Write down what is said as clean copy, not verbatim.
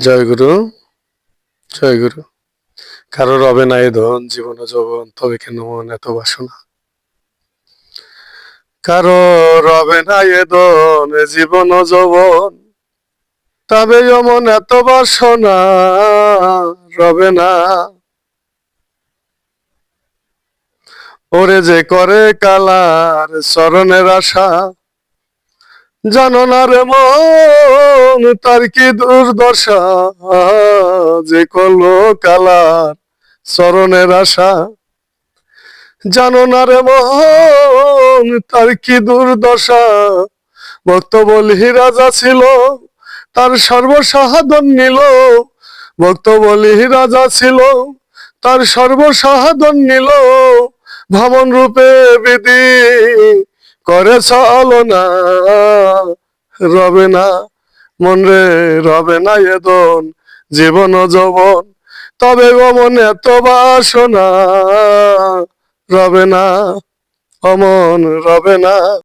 জয় গুরু, জয় গুরু। কারো রবে না এ ধন জীবন ও যৌবন, তবে কেন মন এত বাসনা? কারো রবে না এ ধন জীবন ও যৌবন, তবে মন এত বাসনা রবে না। ওরে যে করে কালার চরণের আশা, জানো না রে মন তার কি দুর্দশা। যে করলো কালার চরণের আশা, জানো না রে মন তার কি দুর্দশা। ভক্ত বলি রাজা ছিল, তার সর্বসাহাদন নিল। ভক্ত বলি রাজা ছিল, তার সর্বসাহাদন নিল। ভাবন রূপে বিধি করে চালনা, রবে না মন রে, রবে না এ ধন জীবন ও যৌবন, তবে গো মন এত বাসনা রবে না, অমন রবে না।